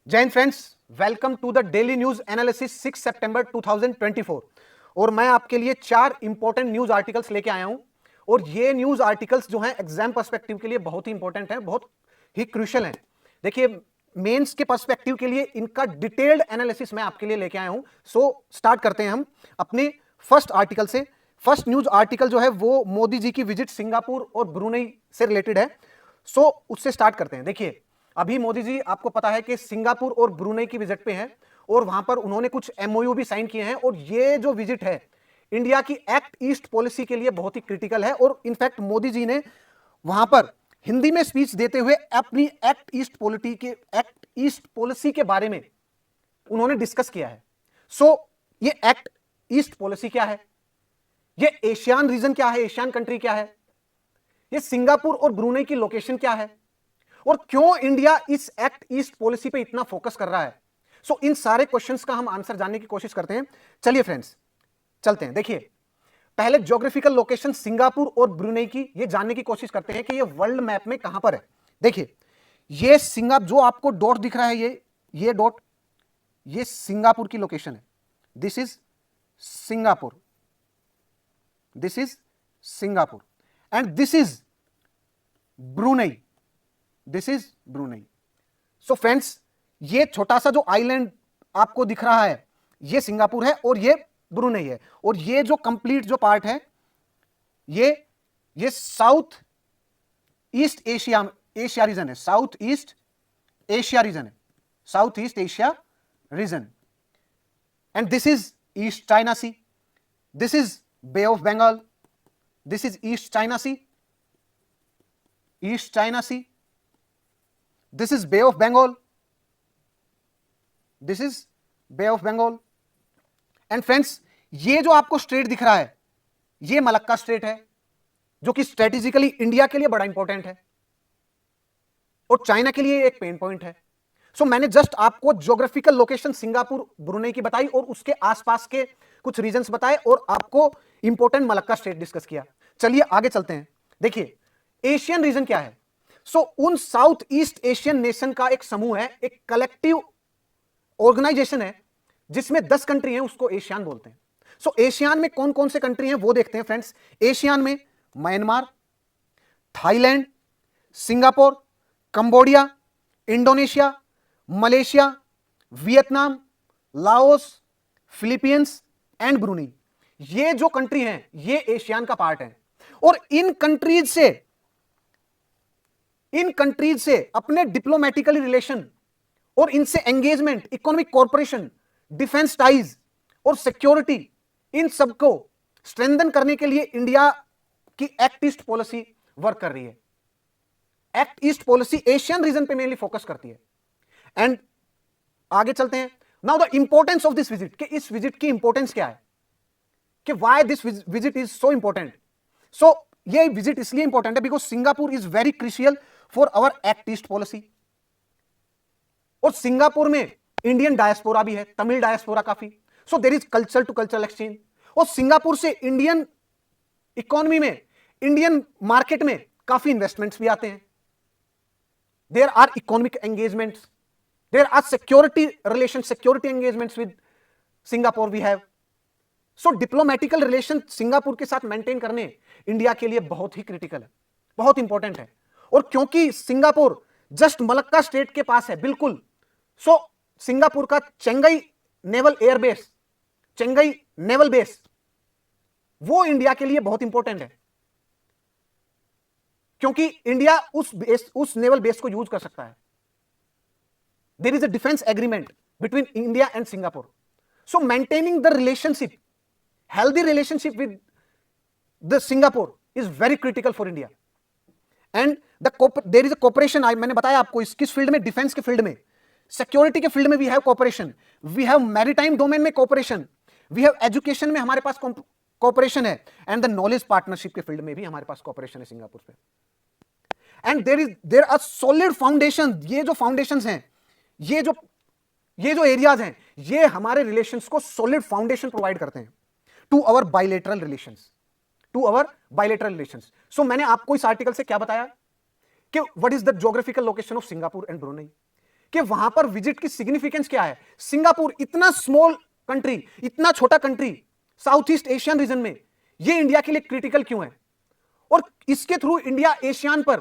जय हिंद friends, welcome to the daily news analysis 6 सितंबर 2024। और मैं आपके लिए 4 इंपॉर्टेंट न्यूज आर्टिकल्स लेके आया हूं। और ये न्यूज आर्टिकल्स जो हैं एग्जाम पर्सपेक्टिव के लिए बहुत ही इंपॉर्टेंट हैं, बहुत ही क्रूशियल हैं। देखिए, मेंस के पर्सपेक्टिव के लिए इनका डिटेल्ड एनालिसिस मैं आपके लिए लेके आया हूं। सो स्टार्ट करते हैं हम अपने फर्स्ट आर्टिकल से। फर्स्ट न्यूज आर्टिकल जो है वो मोदी जी की विजिट सिंगापुर और ब्रुनेई से रिलेटेड है। सो उससे स्टार्ट करते हैं। देखिए, अभी मोदी जी आपको पता है कि सिंगापुर और ब्रुनेई की विजिट पे हैं और वहां पर उन्होंने कुछ एमओयू भी साइन किए हैं। और ये जो विजिट है इंडिया की एक्ट ईस्ट पॉलिसी के लिए बहुत ही क्रिटिकल है। और इनफैक्ट मोदी जी ने वहां पर हिंदी में स्पीच देते हुए अपनी एक्ट ईस्ट पॉलिसी के बारे में उन्होंने डिस्कस किया है। सो ये एक्ट ईस्ट पॉलिसी क्या है, ये एशियान रीजन क्या है, एशियान कंट्री क्या है, ये सिंगापुर और ब्रुनेई की लोकेशन क्या है, और क्यों इंडिया इस एक्ट ईस्ट पॉलिसी पे इतना फोकस कर रहा है। सो इन सारे क्वेश्चंस का हम आंसर जानने की कोशिश करते हैं। चलिए फ्रेंड्स, चलते हैं। देखिए, पहले ज्योग्राफिकल लोकेशन सिंगापुर और ब्रुनेई की ये जानने की कोशिश करते हैं कि ये वर्ल्ड मैप में कहां पर है। देखिए, ये सिंगापुर जो आपको डॉट दिख रहा है, ये डॉट, ये सिंगापुर की लोकेशन है। This is Singapore, this is Singapore and this is Brunei, this is Brunei. So friends, ये छोटा सा जो आइलैंड आपको दिख रहा है ये सिंगापुर है और ये ब्रुनेई है। और ये जो कंप्लीट जो पार्ट है ये साउथ ईस्ट एशिया रीजन है, साउथ ईस्ट एशिया रीजन है, South East Asia region. And this is East China Sea, this is Bay of Bengal, this is East China Sea, East China Sea, this is Bay of Bengal, this is Bay of Bengal। And friends, ये जो आपको straight दिख रहा है ये Malacca strait है, जो कि स्ट्रेटेजिकली इंडिया के लिए बड़ा इंपॉर्टेंट है और चाइना के लिए एक पेन पॉइंट है। सो मैंने जस्ट आपको ज्योग्राफिकल लोकेशन सिंगापुर ब्रुनेई की बताई और उसके आसपास के कुछ रीजन्स बताए और आपको इंपॉर्टेंट मलक्का स्ट्रेट डिस्कस किया। चलिए आगे चलते हैं। देखिए, एशियन रीजन क्या है। सो उन साउथ ईस्ट एशियन नेशन का एक समूह है, एक कलेक्टिव ऑर्गेनाइजेशन है जिसमें 10 कंट्री हैं, उसको एशियान बोलते हैं। सो एशियान में कौन कौन से कंट्री हैं वो देखते हैं फ्रेंड्स। एशियान में Myanmar, Thailand, Singapore, Cambodia, Indonesia, Malaysia, Vietnam, Laos, Philippines and Brunei, ये जो कंट्री हैं ये एशियान का पार्ट है। और इन कंट्रीज से अपने डिप्लोमेटिकली रिलेशन और इनसे engagement, economic corporation, defence ties और सिक्योरिटी, इन सबको स्ट्रेंथन करने के लिए इंडिया की एक्ट ईस्ट पॉलिसी वर्क कर रही है। Act east policy Asian region पे मेनली फोकस करती है। एंड आगे चलते हैं। Now the importance of this visit, कि इस विजिट की इंपॉर्टेंस क्या है, कि why this visit is so important. So ये विजिट इसलिए इंपॉर्टेंट है because Singapore is very crucial for our act east policy. और सिंगापुर में इंडियन डायस्पोरा भी है, तमिल डायस्पोरा काफी। So there is culture to cultural exchange. और सिंगापुर से इंडियन इकोनॉमी में, इंडियन मार्केट में काफी इन्वेस्टमेंट्स भी आते हैं। There are economic engagements, there are security relation, security engagements with Singapore we have. So diplomatical relation Singapore के साथ मेंटेन करने इंडिया के लिए बहुत ही क्रिटिकल है, बहुत इंपॉर्टेंट है। और क्योंकि सिंगापुर जस्ट मलक्का स्टेट के पास है बिल्कुल, सो सिंगापुर का चेंगई नेवल एयरबेस, चेंगई नेवल बेस, वो इंडिया के लिए बहुत इंपॉर्टेंट है क्योंकि इंडिया उस नेवल बेस को यूज कर सकता है। There is a defence agreement between India and Singapore. So maintaining the relationship, healthy relationship with the Singapore is very critical for India. And there is a cooperation, मैंने बताया आपको किस field में, defence के field में, security के field में we have cooperation, we have maritime domain में कोऑपरेशन, वी हैव एजुकेशन में हमारे पास कोऑपरेशन है, एंड द नॉलेज पार्टनरशिप के फील्ड में भी हमारे पास कोऑपरेशन है सिंगापुर पे। And there are solid foundation, ये जो फाउंडेशंस हैं, ये जो एरियाज हैं, ये हमारे रिलेशंस को सॉलिड फाउंडेशन प्रोवाइड करते हैं टू अवर बाइलेटरल रिलेशंस। सो मैंने आपको इस आर्टिकल से क्या बताया कि what is the geographical location of Singapore and Brunei, कि वहां पर विजिट की सिग्निफिकेंस क्या है। सिंगापुर इतना स्मॉल कंट्री, इतना छोटा country south East Asian region में, ये इंडिया के लिए क्रिटिकल क्यों है और इसके थ्रू इंडिया एशियान पर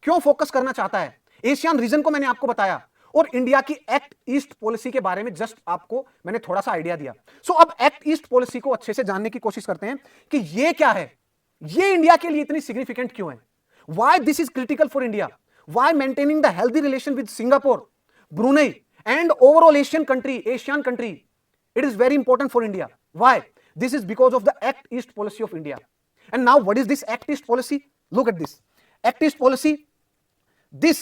क्यों फोकस करना चाहता है। एशियन रीजन को मैंने आपको बताया और इंडिया की एक्ट ईस्ट पॉलिसी के बारे में जस्ट आपको मैंने थोड़ा सा आइडिया दिया। सो अब एक्ट ईस्ट पॉलिसी को अच्छे से जानने की कोशिश करते हैं कि ये क्या है, ये इंडिया के लिए इतनी सिग्निफिकेंट क्यों है, why this is critical for India, why maintaining the healthy relation with Singapore, Brunei and overall Asian country, it is very important for India. Why? This is because of the Act East policy of India. And now what is this Act East policy? Look at this. Act East policy, this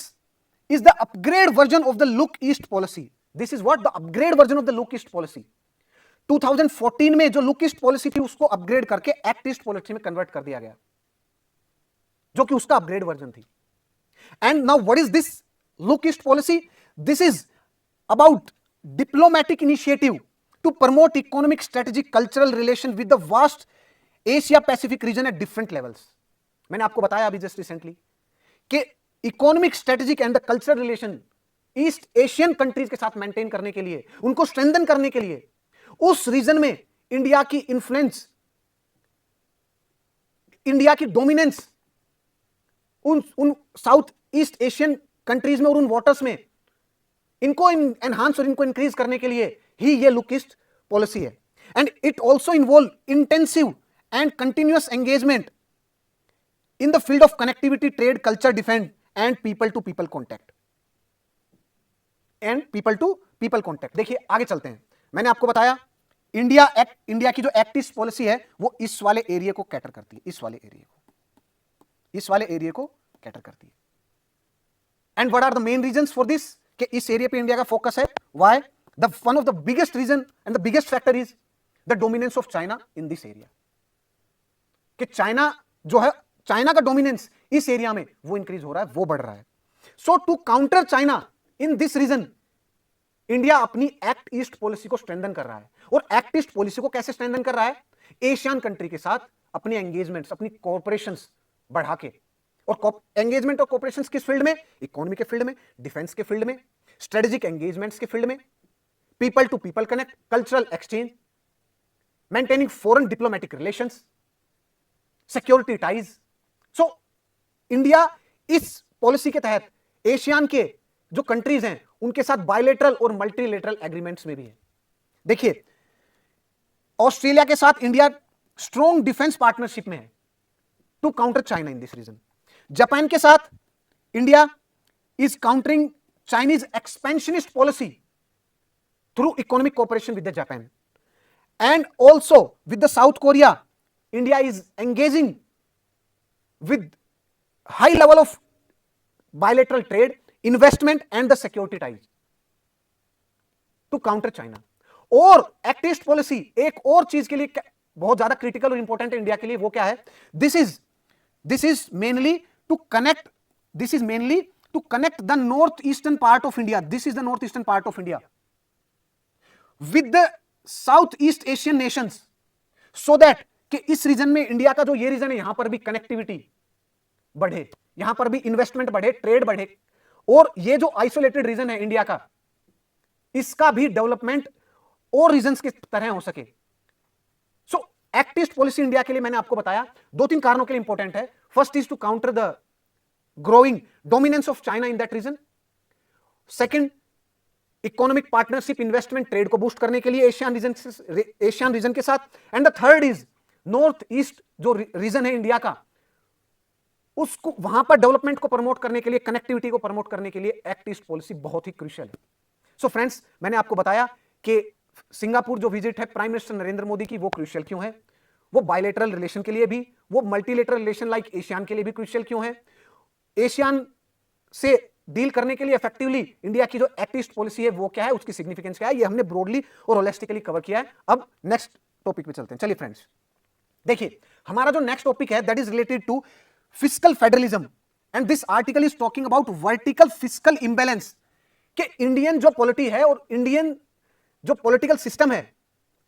is the upgrade version of the Look East policy. This is what? The upgrade version of the Look East policy. 2014 में जो Look East policy थी उसको upgrade करके Act East policy में convert कर दिया गया, जो कि उसका अपग्रेड वर्जन थी। And now what is this Look East policy? This is about diplomatic initiative to promote economic, strategic, cultural relation with the vast Asia Pacific region at different levels. मैंने आपको बताया अभी जस्ट रिसेंटली कि economic, strategic and the cultural relation east Asian countries के साथ maintain करने के लिए, उनको स्ट्रेंथन करने के लिए, उस रीजन में इंडिया की इंफ्लुएंस, इंडिया की डोमिनेंस उन साउथ ईस्ट एशियन कंट्रीज में और उन वाटर्स में, इनको एनहांस और इनको इंक्रीज करने के लिए ही ये लुक ईस्ट पॉलिसी है। And it also involve intensive and continuous engagement in the field of connectivity, trade, culture, defence and people to people contact, देखिए आगे चलते हैं। मैंने आपको बताया इंडिया की जो एक्ट ईस्ट पॉलिसी है वो इस वाले एरिया को कैटर करती है, इस वाले एरिया को कैटर करती है। And what are the main reasons for this, कि इस एरिया पे इंडिया का फोकस है। Why? The one of the biggest reason and the biggest factor is the dominance of China in this area, कि China जो है, China का dominance इस एरिया में वो इंक्रीज हो रहा है, वो बढ़ रहा है। So to counter China in this region, India अपनी एक्ट ईस्ट पॉलिसी को स्ट्रेंथन कर रहा है। और एक्ट ईस्ट पॉलिसी को कैसे स्ट्रेंथन कर रहा है? एशियन कंट्री के साथ अपने एंगेजमेंट्स, अपनी कॉर्पोरेशंस बढ़ा के। और एंगेजमेंट और कॉर्पोरेशंस किस फील्ड में? इकोनॉमी के फील्ड में, डिफेंस के फील्ड में, स्ट्रेटेजिक एंगेजमेंट्स के फील्ड में, people to people connect, cultural exchange, maintaining foreign diplomatic relations, security ties. So India इस पॉलिसी के तहत एशियन के जो कंट्रीज हैं उनके साथ बायलेटरल और मल्टीलेटरल एग्रीमेंट्स में भी है। देखिए, ऑस्ट्रेलिया के साथ इंडिया स्ट्रॉन्ग डिफेंस पार्टनरशिप में है to counter China in this region. Japan के साथ India is countering Chinese expansionist policy through economic cooperation with the Japan. And also with the South Korea, India is engaging with high level of bilateral trade, investment and the security ties to counter China. और act east policy एक और चीज के लिए बहुत ज्यादा critical और important है इंडिया के लिए, वो क्या है? This is mainly to connect the north eastern part of India, this is the north eastern part of India with the South East Asian nations, so that कि इस रीजन में, इंडिया का जो ये रीजन है, यहां पर भी कनेक्टिविटी बढ़े, यहां पर भी इन्वेस्टमेंट बढ़े, ट्रेड बढ़े, और ये जो आइसोलेटेड रीजन है इंडिया का, इसका भी डेवलपमेंट और रीजन्स की तरह हो सके। सो एक्ट ईस्ट पॉलिसी इंडिया के लिए मैंने आपको बताया 2-3 कारणों के लिए इंपॉर्टेंट है। First is to counter the growing dominance of China in that region. Second, economic partnership, investment, trade को बूस्ट करने के लिए एशियन रीजन के साथ। And the third is north east जो रीजन है इंडिया का, उसको वहां पर डेवलपमेंट को प्रमोट करने के लिए, कनेक्टिविटी को प्रमोट करने के लिए एक्ट ईस्ट पॉलिसी बहुत ही क्रूशियल है। सो फ्रेंड्स, मैंने आपको बताया कि सिंगापुर जो विजिट है प्राइम मिनिस्टर नरेंद्र मोदी की, वो क्रूशियल क्यों है, वो बायलेटरल रिलेशन के लिए भी, वो मल्टीलेटरल रिलेशन लाइक एशियन के लिए भी क्रूशियल क्यों है, एशियन से डील करने के लिए इफेक्टिवली इंडिया की जो एक्ट ईस्ट पॉलिसी है वो क्या है, उसकी सिग्निफिकेंस क्या है, ये हमने ब्रॉडली और होलिस्टिकली कवर किया है। अब नेक्स्ट टॉपिक पे चलते हैं। चलिए फ्रेंड्स, देखिए हमारा जो नेक्स्ट टॉपिक है that is related to fiscal federalism, and this article is talking about vertical fiscal imbalance, कि इंडियन जो पॉलिटी है और इंडियन जो पॉलिटिकल सिस्टम है,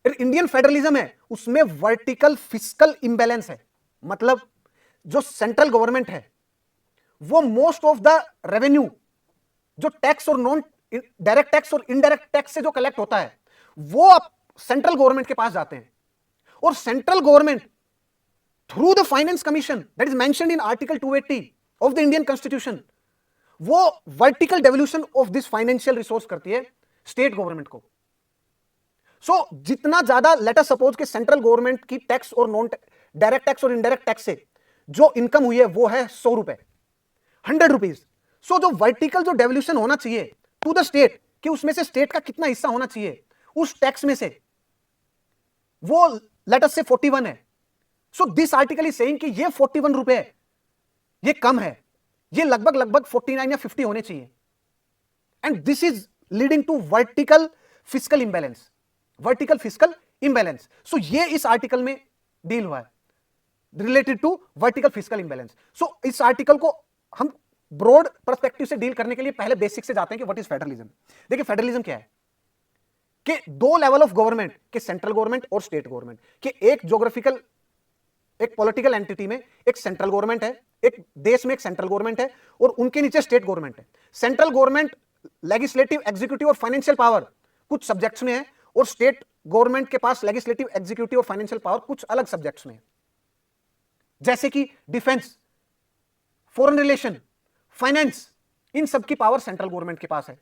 इंडियन फेडरलिज्म है, उसमें वर्टिकल फिस्कल इंबैलेंस है। मतलब जो सेंट्रल गवर्नमेंट है वो मोस्ट ऑफ द रेवेन्यू जो टैक्स और नॉन डायरेक्ट टैक्स और इनडायरेक्ट टैक्स से जो कलेक्ट होता है वो आप सेंट्रल गवर्नमेंट के पास जाते हैं, और central government through the finance commission that is mentioned in article 280 of the Indian constitution, वो vertical devolution of this financial resource करती है स्टेट गवर्नमेंट को। सो जितना ज्यादा, लेट अस सपोज कि सेंट्रल गवर्नमेंट की टैक्स और नॉन डायरेक्ट टैक्स और इनडायरेक्ट टैक्स से जो इनकम हुई है वो है 100 रुपए, 100 रुपीज। सो जो वर्टिकल जो डेवल्यूशन होना चाहिए टू द स्टेट, कि उसमें से स्टेट का कितना हिस्सा होना चाहिए उस टैक्स में से, वो लेट अस से 41 है। So this article is saying कि ये 41 रुपए है, ये कम है, ये लगभग 49 या 50 होने चाहिए। And this is leading to vertical fiscal imbalance, vertical fiscal imbalance. So ये इस आर्टिकल में डील हुआ है related to vertical fiscal imbalance. So इस आर्टिकल को हम ब्रॉड पर्सपेक्टिव से डील करने के लिए पहले बेसिक से जाते हैं कि व्हाट इज फेडरलिज्म। देखिए फेडरलिज्म क्या है, कि दो लेवल ऑफ गवर्नमेंट के, सेंट्रल गवर्नमेंट और स्टेट गवर्नमेंट के, एक ज्योग्राफिकल, एक पॉलिटिकल एंटिटी में एक सेंट्रल गवर्नमेंट है, एक देश में एक सेंट्रल गवर्नमेंट है और उनके नीचे स्टेट गवर्नमेंट है। सेंट्रल गवर्नमेंट लेजिस्लेटिव, एग्जीक्यूटिव और फाइनेंशियल पावर कुछ सब्जेक्ट्स में है, और स्टेट गवर्नमेंट के पास लेजिस्लेटिव, एग्जीक्यूटिव और फाइनेंशियल पावर कुछ अलग सब्जेक्ट्स में है, जैसे कि डिफेंस, फॉरेन रिलेशन, फाइनेंस, इन सब की पावर सेंट्रल गवर्नमेंट के पास है।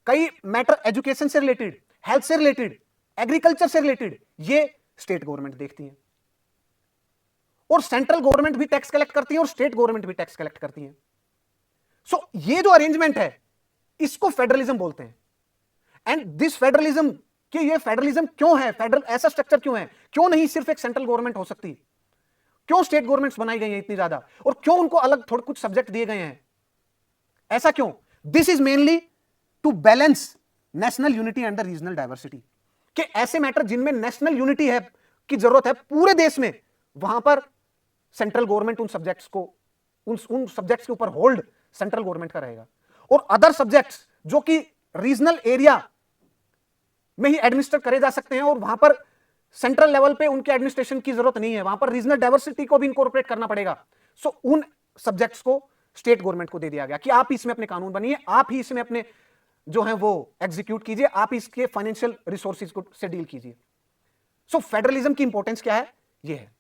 कई मैटर एजुकेशन से रिलेटेड, हेल्थ से रिलेटेड, एग्रीकल्चर से रिलेटेड, ये स्टेट गवर्नमेंट देखती है। और सेंट्रल गवर्नमेंट भी टैक्स कलेक्ट करती है और स्टेट गवर्नमेंट भी टैक्स कलेक्ट करती है। सो ये जो अरेंजमेंट है इसको फेडरलिज्म बोलते हैं। एंड दिस फेडरलिज्म, कि ये फेडरलिज्म क्यों है, फेडरल ऐसा स्ट्रक्चर क्यों है, क्यों नहीं सिर्फ एक सेंट्रल गवर्नमेंट हो सकती, क्यों स्टेट गवर्नमेंट्स बनाई गई हैं इतनी ज्यादा, और क्यों उनको अलग थोड़े कुछ सब्जेक्ट दिए गए हैं, ऐसा क्यों? This is mainly to balance national unity and the regional diversity, कि ऐसे मैटर जिनमें नेशनल यूनिटी है की जरूरत है पूरे देश में, वहां पर सेंट्रल गवर्नमेंट उन सब्जेक्ट्स को, उन सब्जेक्ट्स के ऊपर होल्ड सेंट्रल गवर्नमेंट का रहेगा, और अदर सब्जेक्ट्स जो कि रीजनल एरिया में ही एडमिनिस्टर करे जा सकते हैं और वहां पर सेंट्रल लेवल पे उनके एडमिनिस्ट्रेशन की जरूरत नहीं है, वहां पर रीजनल डाइवर्सिटी को भी इनकॉर्पोरेट करना पड़ेगा। सो उन सब्जेक्ट्स को स्टेट गवर्नमेंट को दे दिया गया कि आप इसमें अपने कानून बनिए, आप ही इसमें अपने जो है वो एग्जीक्यूट कीजिए, आप इसके फाइनेंशियल रिसोर्सेज को से डील कीजिए। सो फेडरलिज्म की इंपॉर्टेंस क्या है, ये है।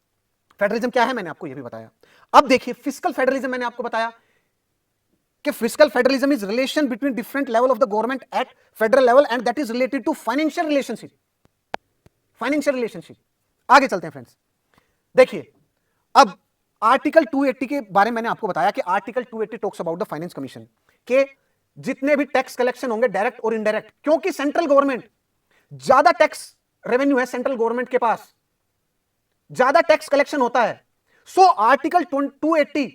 फेडरलिज्म क्या है मैंने आपको ये भी बताया। अब देखिए फिस्कल फेडरलिज्म, मैंने आपको बताया कि fiscal federalism is relation between different level of the government at federal level and that is related to financial relationship. Financial relationship, आगे चलते हैं फ्रेंड्स। देखिए अब आर्टिकल 280 के बारे में मैंने आपको बताया कि article 280 talks about the finance commission, के जितने भी टैक्स कलेक्शन होंगे डायरेक्ट और इनडायरेक्ट, क्योंकि सेंट्रल गवर्नमेंट, ज्यादा टैक्स रेवेन्यू है सेंट्रल गवर्नमेंट के पास, ज्यादा टैक्स कलेक्शन होता है। सो आर्टिकल 280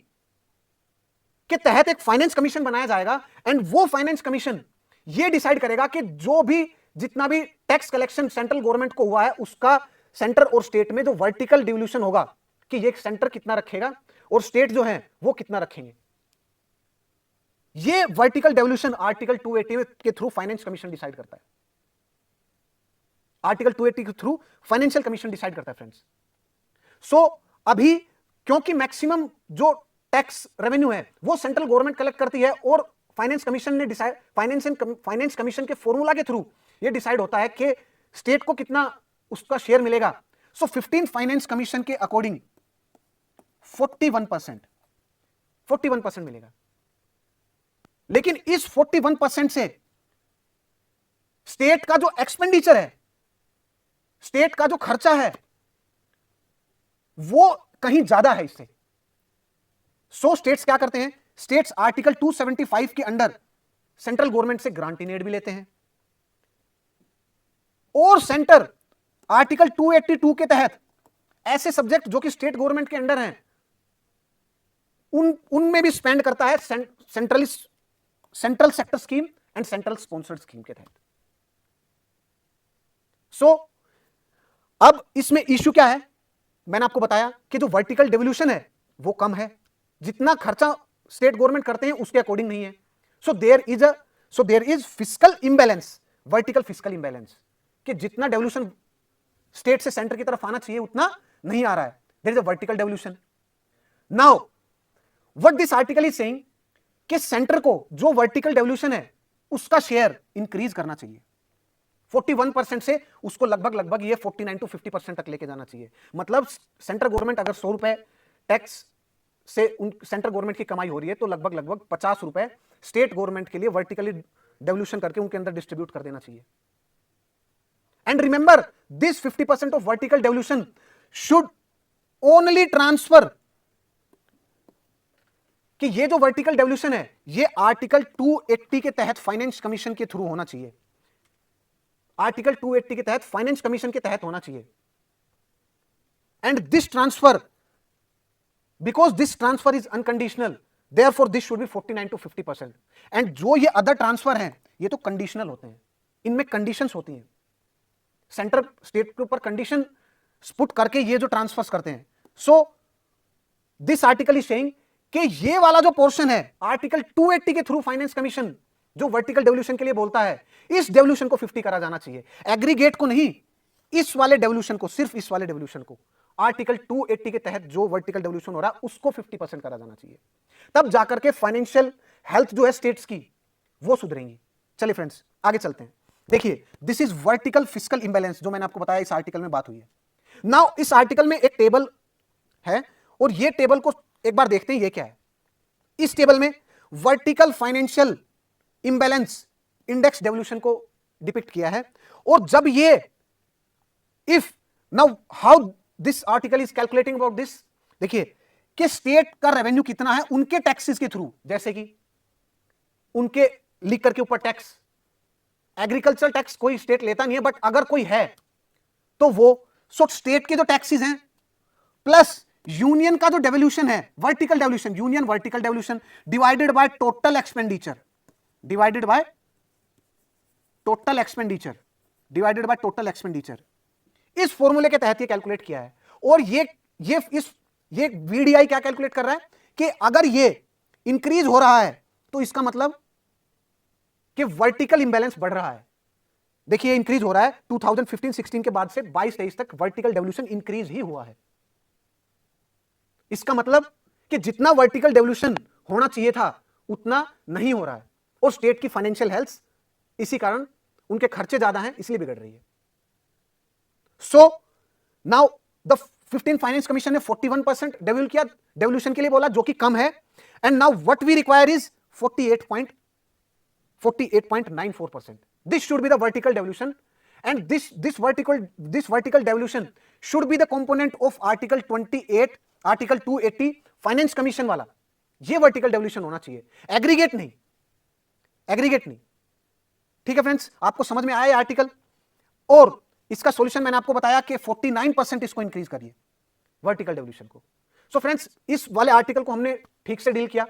के तहत एक फाइनेंस कमीशन बनाया जाएगा एंड वो फाइनेंस कमीशन ये डिसाइड करेगा कि जो भी जितना भी टैक्स कलेक्शन सेंट्रल गवर्नमेंट को हुआ है उसका सेंटर और स्टेट में जो वर्टिकल डिवल्यूशन होगा, कि ये सेंटर कितना रखेगा और स्टेट जो है वो कितना रखेंगे। ये वर्टिकल डेवल्यूशन आर्टिकल 280 के थ्रू फाइनेंस कमीशन डिसाइड करता है। आर्टिकल 280 के थ्रू फाइनेंशियल कमीशन डिसाइड करता है फ्रेंड्स। सो अभी क्योंकि मैक्सिमम जो टैक्स रेवेन्यू है वो सेंट्रल गवर्नमेंट कलेक्ट करती है और फाइनेंस कमीशन ने डिसाइड, फाइनेंस कमीशन के फॉर्मूला के थ्रू ये डिसाइड होता है कि स्टेट को कितना उसका शेयर मिलेगा। सो 15 फाइनेंस कमीशन के अकॉर्डिंग 41% मिलेगा। लेकिन इस 41% से स्टेट का जो एक्सपेंडिचर है, स्टेट का जो खर्चा है वो कहीं ज्यादा है इससे। सो स्टेट्स क्या करते हैं, स्टेट्स आर्टिकल 275 के अंडर सेंट्रल गवर्नमेंट से ग्रांट इन एड भी लेते हैं और सेंटर आर्टिकल 282 के तहत ऐसे सब्जेक्ट जो कि स्टेट गवर्नमेंट के अंडर हैं उनमें भी स्पेंड करता है central sector scheme and central sponsored scheme के तहत। सो अब इसमें इश्यू क्या है, मैंने आपको बताया कि जो वर्टिकल डेवल्यूशन है वो कम है, जितना खर्चा स्टेट गवर्नमेंट करते हैं उसके अकॉर्डिंग नहीं है। So there is fiscal imbalance, vertical fiscal imbalance, कि जितना डेवल्यूशन स्टेट से सेंटर की तरफ आना चाहिए उतना नहीं आ रहा है। There is a vertical devolution. Now what this article is saying कि सेंटर को जो वर्टिकल डेवल्यूशन है उसका शेयर इंक्रीज करना चाहिए। 41% से उसको लगभग लगभग ये 49 to 50% तक लेके जाना चाहिए। मतलब सेंट्रल गवर्नमेंट अगर 100 रुपए टैक्स से सेंट्रल गवर्नमेंट की कमाई हो रही है तो लगभग लगभग 50 रुपए स्टेट गवर्नमेंट के लिए वर्टिकली डेवल्यूशन करके उनके अंदर डिस्ट्रीब्यूट कर देना चाहिए। And remember this 50% of vertical devolution should only transfer, कि ये जो वर्टिकल डेवल्यूशन है ये आर्टिकल 280 के तहत फाइनेंस कमीशन के थ्रू होना चाहिए। आर्टिकल 280 के तहत फाइनेंस कमीशन के तहत होना चाहिए। And this transfer, because this transfer is unconditional, therefore this should be 49 to 50%। And जो ये अदर ट्रांसफर हैं ये तो कंडीशनल होते हैं, इनमें कंडीशंस होती हैं। सेंटर स्टेट के ऊपर कंडीशन पुट करके ये जो ट्रांसफर्स करते हैं। So this article is saying कि ये वाला जो पोर्शन है आर्टिकल 280 के थ्रू फाइनेंस कमीशन जो वर्टिकल डेवल्यूशन के लिए बोलता है, इस डेवल्यूशन को 50 करा जाना चाहिए, एग्रीगेट को नहीं, इस वाले डेवल्यूशन को, सिर्फ इस वाले डेवल्यूशन को आर्टिकल 280 के तहत जो वर्टिकल डेवल्यूशन हो रहा है उसको 50% करा जाना चाहिए। तब जाकर के फाइनेंशियल हेल्थ जो है स्टेट्स की वो सुधरेंगी। चलिए फ्रेंड्स आगे चलते हैं। देखिए this is vertical fiscal imbalance, जो मैंने आपको बताया इस आर्टिकल में बात हुई है। नाउ इस आर्टिकल में एक टेबल है और ये टेबल को एक बार देखते हैं ये क्या है। इस टेबल में vertical financial imbalance index devolution को डिपिक्ट किया है। और जब ये if now how this article is calculating about this, देखिए कि स्टेट का रेवेन्यू कितना है उनके टैक्सेस के थ्रू, जैसे कि उनके लिकर के ऊपर टैक्स, एग्रीकल्चर टैक्स कोई स्टेट लेता नहीं है बट अगर कोई है तो वो, सो स्टेट के जो टैक्सेस हैं प्लस यूनियन का जो डेवल्यूशन है vertical devolution, union vertical devolution divided by total expenditure, divided by total expenditure, divided by total expenditure, इस फॉर्मूले के तहत ये कैलकुलेट किया है। और ये वीडीआई क्या कैलकुलेट कर रहा है कि अगर ये इंक्रीज हो रहा है तो इसका मतलब कि वर्टिकल इंबैलेंस बढ़ रहा है। देखिए इंक्रीज हो रहा है 2015-16 के बाद से 22-23 तक वर्टिकल डेवल्यूशन इंक्रीज ही हुआ है। इसका मतलब कि जितना वर्टिकल डेवल्यूशन होना चाहिए था उतना नहीं हो रहा है और स्टेट की फाइनेंशियल हेल्थ इसी कारण उनके खर्चे ज्यादा हैं इसलिए बिगड़ रही है। So now the 15 finance commission ने 41% डेवल्यूशन के लिए बोला जो कि कम है। And now what we require is 48.94%. This should be the vertical devolution, and this vertical devolution should be the component of article 28, article 280 finance commission वाला। ये वर्टिकल डेवल्यूशन होना चाहिए, एग्रीगेट नहीं, एग्रीगेट नहीं। ठीक है फ्रेंड्स, आपको समझ में आया आर्टिकल। और इसका सॉल्यूशन मैंने आपको बताया कि 49% इसको इंक्रीज करिए वर्टिकल डेवल्यूशन को। सो फ्रेंड्स इस वाले आर्टिकल को हमने ठीक से डील किया,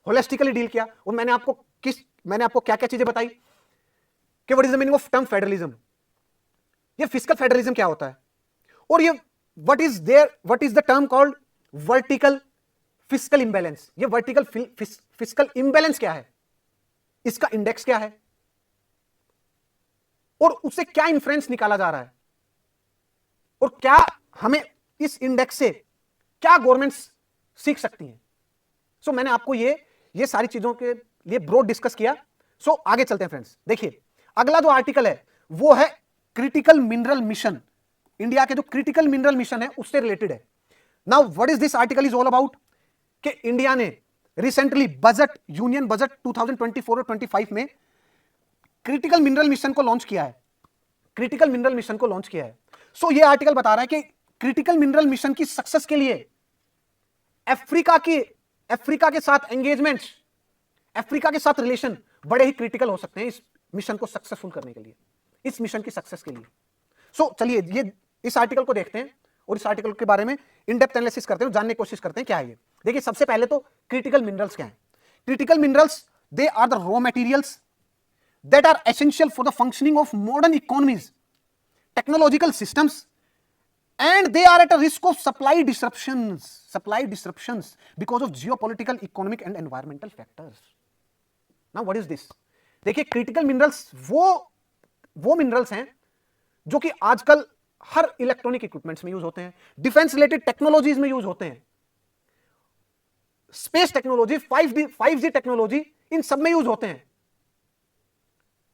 होलिस्टिकली डील किया। और मैंने आपको क्या क्या चीजें बताई कि what is the meaning of term federalism, ये फिस्कल फेडरलिज्म क्या होता है, और ये what is the term called vertical fiscal imbalance, ये वर्टिकल फिस्कल इंबैलेंस क्या है, इसका इंडेक्स क्या है और उससे क्या इन्फ्रेंस निकाला जा रहा है, और क्या हमें इस इंडेक्स से क्या गवर्नमेंट्स सीख सकती हैं। सो मैंने आपको ये सारी चीजों के लिए ब्रॉड डिस्कस किया। सो आगे चलते हैं फ्रेंड्स। देखिए अगला जो आर्टिकल है वो है क्रिटिकल मिनरल मिशन। इंडिया के जो क्रिटिकल मिनरल मिशन है उससे रिलेटेड है। Now what is this article is all about कि इंडिया ने रिसेंटली बजट, यूनियन बजट 2024 और 25 में क्रिटिकल मिनरल मिशन को लॉन्च किया है, क्रिटिकल मिनरल मिशन को लॉन्च किया है। सो ये आर्टिकल बता रहा है कि क्रिटिकल मिनरल मिशन की सक्सेस के लिए अफ्रीका के साथ एंगेजमेंट, अफ्रीका के साथ रिलेशन बड़े ही क्रिटिकल हो सकते हैं इस मिशन को सक्सेसफुल करने के लिए, इस मिशन की सक्सेस के लिए। सो चलिए ये इस आर्टिकल को देखते हैं और इस आर्टिकल के बारे में इन डेप्थ एनालिसिस करते हैं, जानने की कोशिश करते हैं क्या है ये। देखिए सबसे पहले तो क्रिटिकल मिनरल्स क्या है। Critical minerals they are the raw materials that are essential for the functioning of modern economies, technological systems, and they are at a risk of supply disruptions because of geopolitical, economic and environmental factors. Now what is this? देखिए critical minerals वो minerals हैं जो कि आजकल हर electronic equipments में use होते हैं, defence related technologies में यूज होते हैं, स्पेस टेक्नोलॉजी, 5G टेक्नोलॉजी, इन सब में यूज होते हैं।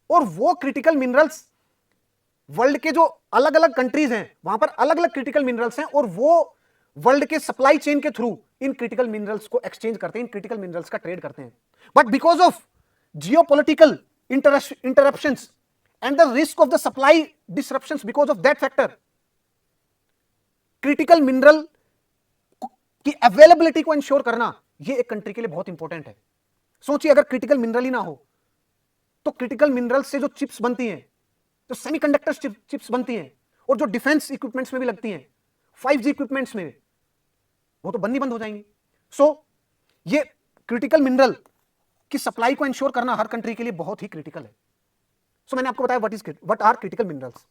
और वो क्रिटिकल मिनरल्स वर्ल्ड के जो अलग अलग कंट्रीज हैं वहां पर अलग अलग क्रिटिकल मिनरल्स हैं, और वो वर्ल्ड के सप्लाई चेन के थ्रू इन क्रिटिकल मिनरल्स को एक्सचेंज करते हैं, इन क्रिटिकल मिनरल्स का ट्रेड करते हैं। But because of geopolitical interruptions and the risk of the supply disruptions, because of that factor critical mineral की अवेलेबिलिटी को इंश्योर करना ये एक कंट्री के लिए बहुत इंपॉर्टेंट है। सोचिए अगर क्रिटिकल मिनरल ही ना हो तो क्रिटिकल मिनरल से जो चिप्स बनती हैं, जो सेमीकंडक्टर चिप्स बनती हैं और जो डिफेंस इक्विपमेंट्स में भी लगती हैं, 5G इक्विपमेंट्स में, वो तो बननी बंद हो जाएंगी। सो ये क्रिटिकल मिनरल की सप्लाई को इंश्योर करना हर कंट्री के लिए बहुत ही क्रिटिकल है। सो मैंने आपको बताया what are critical minerals.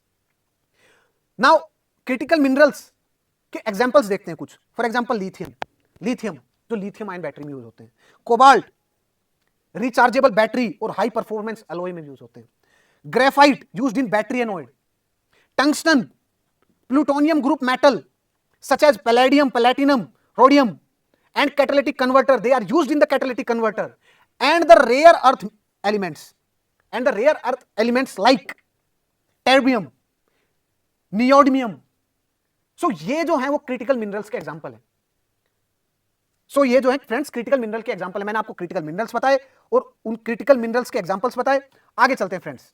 Now critical minerals के एग्जांपल्स देखते हैं कुछ। फॉर एग्जांपल लिथियम जो लिथियम आयन बैटरी में यूज होते हैं, कोबाल्ट रिचार्जेबल बैटरी और हाई परफॉर्मेंस अलॉय में यूज होते हैं, graphite used in battery anode, tungsten, plutonium group metal such as palladium, platinum, rhodium and catalytic converter, they are used in the catalytic converter, and the rare earth elements like terbium, neodymium. So ये जो है वो critical minerals के example है। सो ये जो है friends critical mineral के एग्जांपल है। मैंने आपको क्रिटिकल मिनरल्स बताए और उन क्रिटिकल मिनरल्स के एग्जांपल्स बताए। आगे चलते हैं फ्रेंड्स।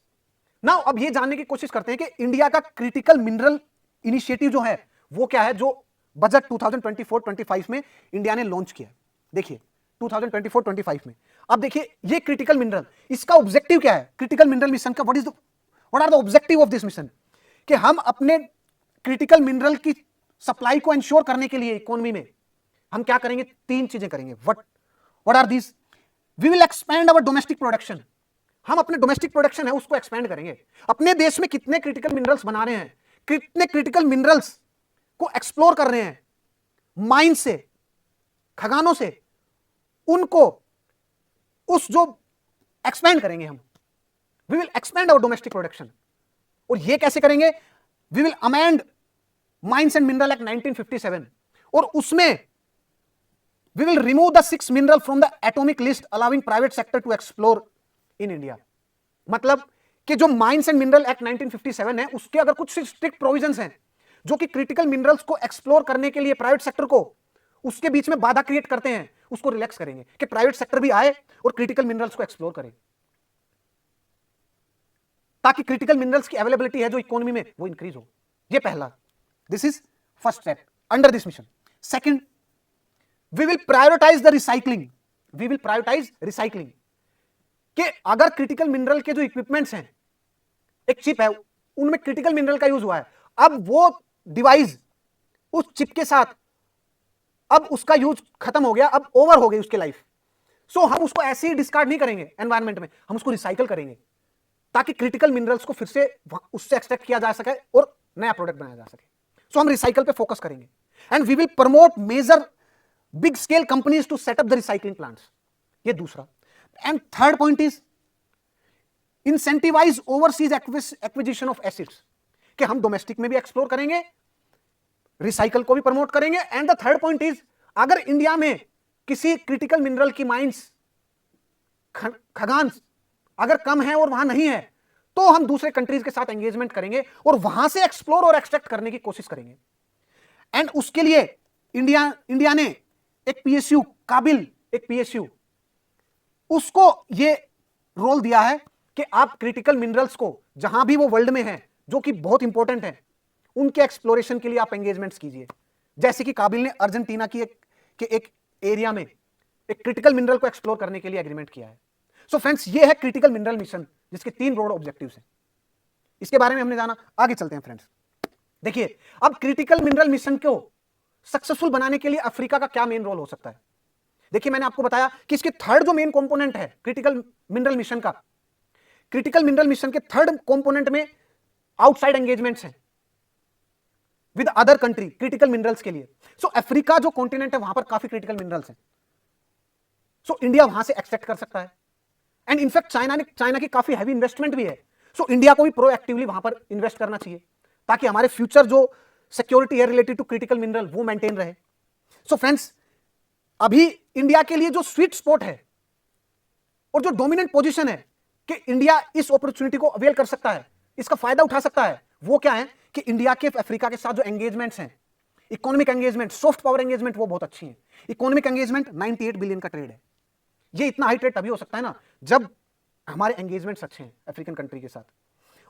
नाउ अब ये जानने की कोशिश करते हैं कि इंडिया का क्रिटिकल मिनरल इनिशिएटिव जो है वो क्या है, जो बजट 2024-25 में इंडिया ने लॉन्च किया। देखिए 2024-25 में अब देखिए ये क्रिटिकल मिनरल, इसका ऑब्जेक्टिव क्या है? क्रिटिकल मिनरल मिशन का what are the objective of this mission, कि हम अपने क्रिटिकल मिनरल की सप्लाई को इंश्योर करने के लिए इकोनॉमी में हम क्या करेंगे? 3 चीजें करेंगे। What are these? We will expand our domestic production. हम अपने डोमेस्टिक प्रोडक्शन है उसको एक्सपैंड करेंगे। अपने देश में कितने क्रिटिकल मिनरल्स बना रहे हैं, कितने क्रिटिकल मिनरल्स को एक्सप्लोर कर रहे हैं माइन से, खदानों से, उनको उस जो एक्सपैंड करेंगे हम। We will expand our domestic production. और ये कैसे करेंगे? We will amend mines and mineral act 1957 और उसमें we will remove the 6 mineral from the atomic list allowing private sector to explore in India. मतलब कि जो माइंस एंड मिनरल एक्ट 1957 है उसके अगर कुछ स्ट्रिक्ट प्रोविजंस हैं जो कि क्रिटिकल मिनरल्स को एक्सप्लोर करने के लिए प्राइवेट सेक्टर को उसके बीच में बाधा क्रिएट करते हैं, उसको रिलैक्स करेंगे कि प्राइवेट सेक्टर भी आए और क्रिटिकल मिनरल्स को एक्सप्लोर करे, ताकि क्रिटिकल मिनरल्स की अवेलेबिलिटी है जो इकोनॉमी में वो इंक्रीज हो। ये पहला, this is first step under this mission. Second, we will prioritise the recycling. We will prioritise recycling कि अगर क्रिटिकल मिनरल के जो इक्विपमेंट्स हैं, एक चिप है उनमें क्रिटिकल मिनरल का यूज हुआ है, अब वो डिवाइस उस चिप के साथ अब उसका यूज खत्म हो गया, अब ओवर हो गई उसकी लाइफ। सो हम उसको ऐसे ही डिस्कार्ड नहीं करेंगे एनवायरमेंट में, हम उसको रिसाइकल करेंगे ताकि क्रिटिकल मिनरल्स को फिर से उससे एक्सट्रैक्ट किया जा सके और नया प्रोडक्ट बनाया जा सके। सो हम रिसाइकल पे फोकस करेंगे and we will promote major big scale companies to set up the recycling plants. ये दूसरा। And third point is incentivise overseas acquisition of acids, कि हम डोमेस्टिक में भी एक्सप्लोर करेंगे, रिसाइकल को भी प्रमोट करेंगे। And the third point is अगर इंडिया में किसी क्रिटिकल मिनरल की माइंस, खदान अगर कम है और वहां नहीं है तो हम दूसरे कंट्रीज के साथ एंगेजमेंट करेंगे और वहां से एक्सप्लोर और एक्सट्रैक्ट करने की कोशिश करेंगे। एंड उसके लिए इंडिया ने एक पीएसयू, काबिल एक पीएसयू, उसको ये रोल दिया है कि आप क्रिटिकल मिनरल्स को जहां भी वो वर्ल्ड में है जो कि बहुत इंपॉर्टेंट है उनके एक्सप्लोरेशन के लिए आप एंगेजमेंट्स कीजिए। जैसे कि काबिल ने अर्जेंटीना की एक एरिया में एक क्रिटिकल मिनरल को एक्सप्लोर करने के लिए एग्रीमेंट किया है। सो फ्रेंड्स, ये है क्रिटिकल मिनरल मिशन जिसके 3 ब्रॉड ऑब्जेक्टिव्स हैं। इसके बारे में हमने जाना, आगे चलते हैं फ्रेंड्स। देखिए अब क्रिटिकल मिनरल मिशन को सक्सेसफुल बनाने के लिए अफ्रीका का क्या मेन रोल हो सकता है। देखिए मैंने आपको बताया कि इसके थर्ड जो मेन कंपोनेंट है क्रिटिकल मिनरल मिशन का, क्रिटिकल मिनरल मिशन के थर्ड कंपोनेंट में आउटसाइड एंगेजमेंट्स हैं with other country critical minerals के लिए। सो अफ्रीका जो कॉन्टिनेंट है वहां पर काफी क्रिटिकल मिनरल्स हैं। सो इंडिया वहां से एक्सट्रैक्ट कर सकता है एंड इनफैक्ट चाइना की काफी हैवी इन्वेस्टमेंट भी है। सो इंडिया को भी प्रोएक्टिवली वहां पर इन्वेस्ट करना चाहिए ताकि हमारे फ्यूचर जो सिक्योरिटी है रिलेटेड टू क्रिटिकल मिनरल वो मेंटेन रहे। सो फ्रेंड्स, अभी इंडिया के लिए जो स्वीट स्पॉट है और जो डोमिनेंट पोजीशन है कि इंडिया इस अपॉर्चुनिटी को अवेल कर सकता है, इसका फायदा उठा सकता है, वो क्या है कि इंडिया के अफ्रीका के साथ जो एंगेजमेंट्स हैं, economic engagement, soft power engagement, वो बहुत अच्छी है। इकोनॉमिक एंगेजमेंट 98 बिलियन का ट्रेड है। ये इतना हाई ट्रेड तभी हो सकता है ना जब हमारे एंगेजमेंट्स अच्छे हैं अफ्रीकन कंट्री के साथ।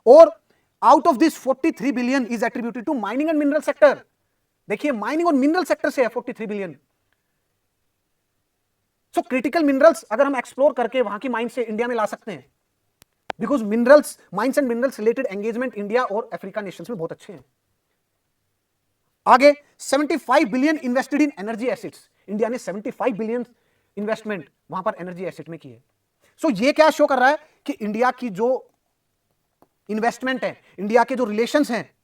और out of this 43 billion is attributed to mining and mineral sector. देखिए माइनिंग और मिनरल सेक्टर से है 43 बिलियन। सो क्रिटिकल मिनरल्स अगर हम एक्सप्लोर करके वहां की माइन से इंडिया में ला सकते हैं, because minerals, mines and minerals related engagement India और अफ्रीका नेशंस में बहुत अच्छे हैं। आगे 75 billion invested in energy assets. India ने 75 बिलियन इन्वेस्टमेंट वहां पर एनर्जी एसेट में की है। सो ये क्या शो कर रहा है कि इंडिया की जो इन्वेस्टमेंट है, इंडिया के जो रिलेशंस हैं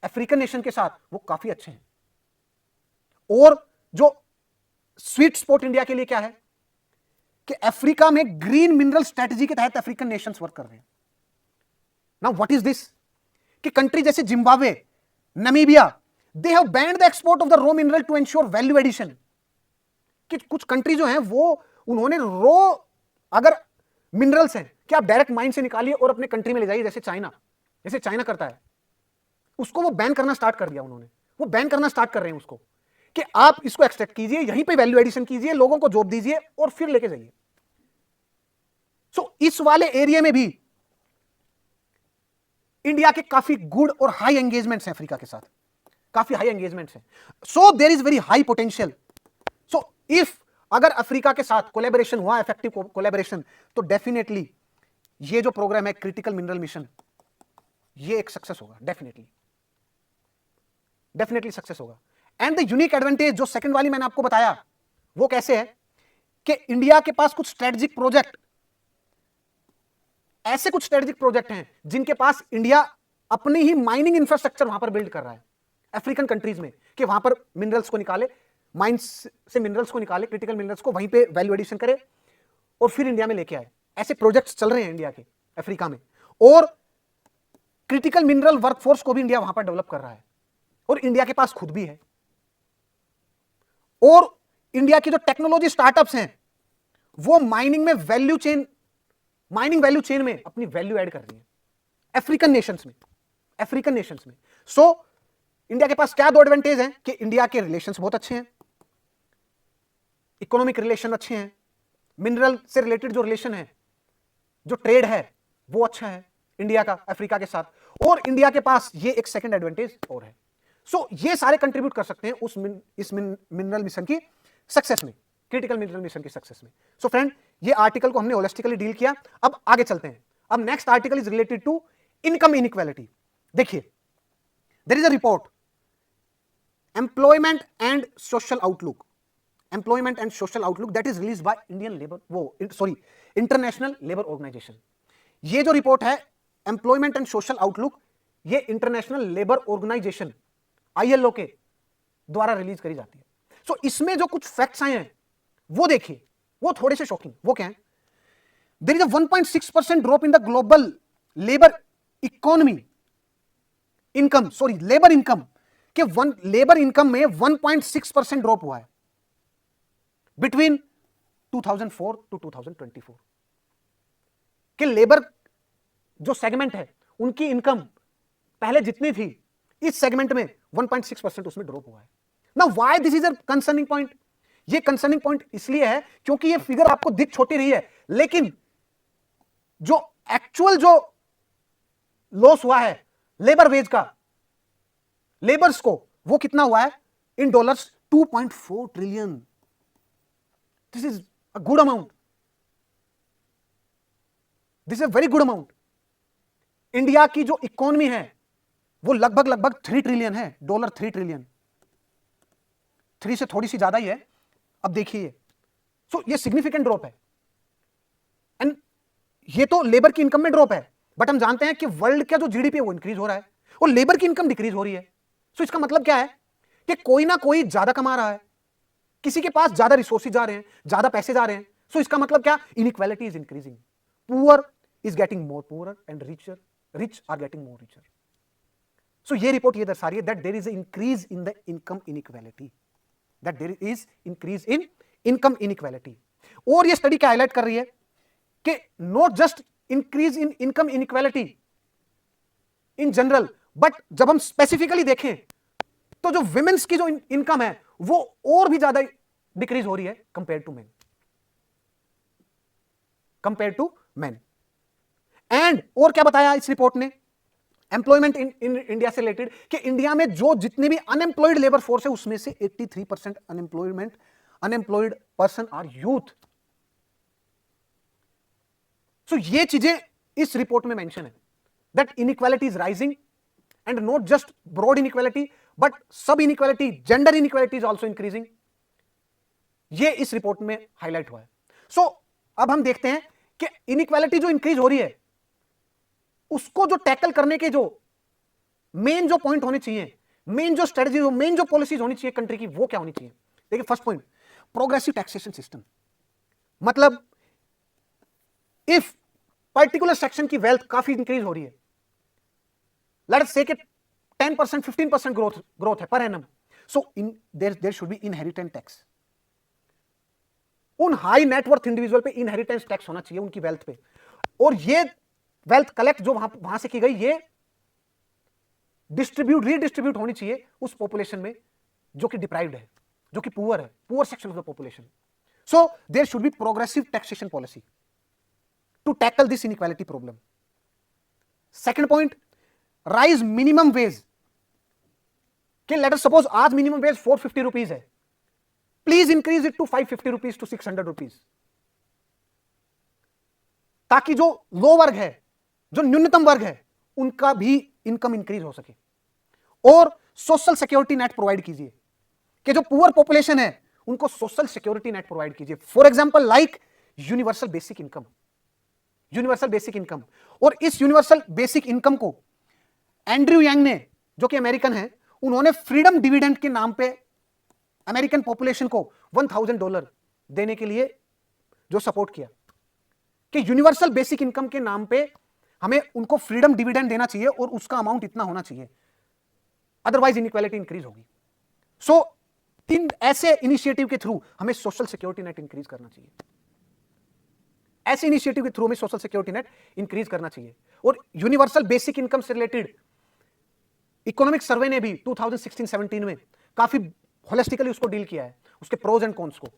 अफ्रीकन नेशन के साथ, वो काफी अच्छे हैं। और जो स्वीट स्पॉट इंडिया के लिए क्या है कि अफ्रीका में ग्रीन मिनरल स्ट्रेटजी के तहत अफ्रीकन नेशंस वर्क कर रहे हैं। नाउ व्हाट इज दिस कि कंट्री जैसे Zimbabwe, Namibia, they have banned the export of the raw mineral to ensure value addition. कि कुछ कंट्री जो हैं वो उन्होंने रॉ अगर मिनरल्स हैं कि आप डायरेक्ट माइन से निकालिए और अपने कंट्री में ले जाइए, जैसे चाइना करता है, उसको वो बैन करना स्टार्ट कर दिया उन्होंने। वो बैन करना स्टार्ट कर रहे हैं उसको कि आप इसको एक्सट्रैक्ट कीजिए, यहीं पे वैल्यू एडिशन कीजिए, लोगों को जॉब दीजिए और फिर लेके जाइए। सो इस वाले एरिया में भी इंडिया के काफी गुड और हाई एंगेजमेंट्स हैं अफ्रीका के साथ, काफी हाई एंगेजमेंट्स हैं। So there is very high potential. So if अगर अफ्रीका के साथ कोलैबोरेशन हुआ, इफेक्टिव कोलैबोरेशन, तो डेफिनेटली ये जो प्रोग्राम है क्रिटिकल मिनरल मिशन, ये एक सक्सेस होगा, डेफिनेटली सक्सेस होगा। एंड द यूनिक एडवांटेज जो सेकंड वाली मैंने आपको बताया, वो कैसे है कि इंडिया के पास कुछ स्ट्रेटेजिक प्रोजेक्ट, ऐसे कुछ स्ट्रेटेजिक प्रोजेक्ट हैं जिनके पास इंडिया अपनी ही माइनिंग इंफ्रास्ट्रक्चर वहां पर बिल्ड कर रहा है अफ्रीकन कंट्रीज में, कि वहां पर मिनरल्स को निकाले, माइंस से मिनरल्स को निकाले, क्रिटिकल मिनरल्स को वहीं पे वैल्यू एडिशन करे और फिर इंडिया में लेके आए। ऐसे प्रोजेक्ट्स चल रहे हैं इंडिया के अफ्रीका में। और क्रिटिकल मिनरल वर्कफोर्स को भी इंडिया वहां पर डेवलप कर रहा है और इंडिया के पास खुद भी है। और इंडिया की जो टेक्नोलॉजी स्टार्टअप्स हैं वो माइनिंग वैल्यू चेन में अपनी वैल्यू ऐड कर रही है अफ्रीकन नेशंस में। सो इंडिया के पास क्या दो एडवांटेज हैं कि इंडिया के रिलेशंस बहुत अच्छे हैं, इकोनॉमिक रिलेशन अच्छे हैं, मिनरल से रिलेटेड जो रिलेशन है, जो ट्रेड है वो अच्छा है इंडिया का अफ्रीका के साथ, और इंडिया के पास ये एक सेकंड एडवांटेज और है। सो ये सारे कंट्रीब्यूट कर सकते हैं इस मिनरल मिशन की सक्सेस में, क्रिटिकल मिनरल मिशन की सक्सेस में। सो फ्रेंड, ये आर्टिकल को हमने होलिस्टिकली डील किया। अब आगे चलते हैं। अब next article is related to income inequality. देखिए, there is a report, employment and social outlook that is release by international labour organisation. ये जो रिपोर्ट है एम्प्लॉयमेंट एंड सोशल आउटलुक, ये इंटरनेशनल लेबर ऑर्गेनाइजेशन ILO के द्वारा release करी जाती है। सो इसमें जो कुछ फैक्ट्स आए हैं वो देखिए, वो थोड़े से शॉकिंग। वो क्या है? There is a 1.6% drop in the global labour income के लेबर इनकम में 1.6% ड्रॉप हुआ है बिटवीन 2004 टू 2024 कि लेबर जो सेगमेंट है उनकी इनकम पहले जितनी थी, इस सेगमेंट में 1.6% उसमें ड्रॉप हुआ है। Now why this is a concerning point? ये कंसर्निंग पॉइंट इसलिए है क्योंकि ये फिगर आपको दिख छोटी रही है, लेकिन जो एक्चुअल जो लॉस हुआ है लेबर वेज का, लेबर्स को, वो कितना हुआ है in dollars? 2.4 trillion. This is a good amount, this is a very good amount. India की जो इकोनॉमी है वो लगभग 3 ट्रिलियन है डॉलर, 3 ट्रिलियन, 3 से थोड़ी सी ज्यादा ही है। अब देखिए, सो ये सिग्निफिकेंट ड्रॉप है, एंड ये तो लेबर की इनकम में ड्रॉप है, बट हम जानते हैं कि वर्ल्ड का जो जीडीपी है वो इंक्रीज हो रहा है और लेबर की इनकम डिक्रीज हो रही है। सो इसका मतलब क्या है कि कोई ना कोई ज्यादा कमा रहा है, किसी के पास ज्यादा रिसोर्सेज जा रहे हैं, ज्यादा पैसे जा रहे हैं। सो इसका मतलब क्या? Inequality is increasing, poor is getting more poor and rich are getting more richer. So ये रिपोर्ट ये दर्शा रही है that there is increase in the income inequality, और ये स्टडी क्या हाईलाइट कर रही है कि not just increase in income inequality in general, but जब हम स्पेसिफिकली देखें तो जो विमेन्स की जो इनकम है वो और भी ज्यादा डिक्रीज हो रही है कंपेयर टू मैन। एंड और क्या बताया इस रिपोर्ट ने एम्प्लॉयमेंट इन इंडिया से रिलेटेड, कि इंडिया में जो जितने भी अनएम्प्लॉयड लेबर फोर्स है उसमें से 83% unemployed person are youth. So ये चीजें इस रिपोर्ट में मेंशन है, that inequality is rising and not just broad inequality but sub inequality, gender inequality is also increasing. ये इस रिपोर्ट में हाईलाइट हुआ है। सो अब हम देखते हैं कि इनइक्वालिटी जो इंक्रीज हो रही है उसको जो टैकल करने के जो मेन जो पॉइंट होने चाहिए, मेन जो स्ट्रेटजी, मेन जो पॉलिसीज होनी चाहिए कंट्री की, वो क्या होनी चाहिए? देखिए first point, progressive taxation system. मतलब इफ पर्टिकुलर सेक्शन की वेल्थ काफी इंक्रीज हो रही है, लेट अस से कि 10% 15% ग्रोथ है per annum, so there should be inheritance tax. उन हाई नेटवर्थ इंडिविजुअल पे इनहेरिटेंस टैक्स होना चाहिए उनकी वेल्थ पे, और ये वेल्थ कलेक्ट जो वहां से की गई ये रीडिस्ट्रीब्यूट होनी चाहिए उस पॉपुलेशन में जो कि डिप्राइव्ड है, जो कि पुअर है, poor section of the population. So there should be progressive taxation policy to tackle this inequality problem. Second point, raise minimum wage. कि लेट अस सपोज आज मिनिमम वेज 450 रुपीज है, please increase it to 550 rupees to 600 rupees, ताकि जो लो वर्ग है, जो न्यूनतम वर्ग है, उनका भी इनकम इंक्रीज हो सके। और सोशल सिक्योरिटी नेट प्रोवाइड कीजिए, कि जो पुअर पॉपुलेशन है उनको सोशल सिक्योरिटी नेट प्रोवाइड कीजिए। For example like universal basic income. और इस यूनिवर्सल बेसिक इनकम को एंड्रयू यांग ने, जो कि अमेरिकन है, उन्होंने फ्रीडम डिविडेंड के नाम पे अमेरिकन पॉपुलेशन को $1000 देने के लिए जो सपोर्ट किया, कि यूनिवर्सल बेसिक इनकम के नाम पे हमें उनको फ्रीडम डिविडेंड देना चाहिए और उसका अमाउंट इतना होना चाहिए, अदरवाइज इनइक्वालिटी इंक्रीज होगी। सो इन ऐसे इनिशिएटिव के थ्रू हमें सोशल सिक्योरिटी नेट इंक्रीज करना चाहिए, ऐसे इनिशिएटिव के थ्रू हमें सोशल सिक्योरिटी नेट इंक्रीज करना चाहिए। और यूनिवर्सल बेसिक इनकम से रिलेटेड इकोनॉमिक सर्वे ने भी 2016-17 में काफी होलिस्टिकली उसको डील किया है, उसके प्रोज एंड कॉन्स को,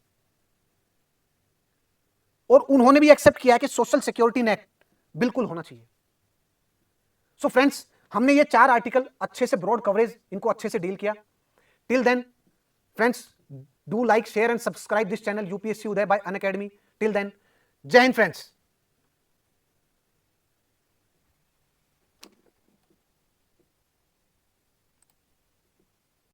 और उन्होंने भी एक्सेप्ट किया है कि सोशल सिक्योरिटी नेट बिल्कुल होना चाहिए। सो फ्रेंड्स, हमने ये 4 आर्टिकल अच्छे से, ब्रॉड कवरेज, इनको अच्छे से डील किया। Till then friends, do like, share and subscribe this channel UPSC Uday by Unacademy. Till then, जय हिंद फ्रेंड्स।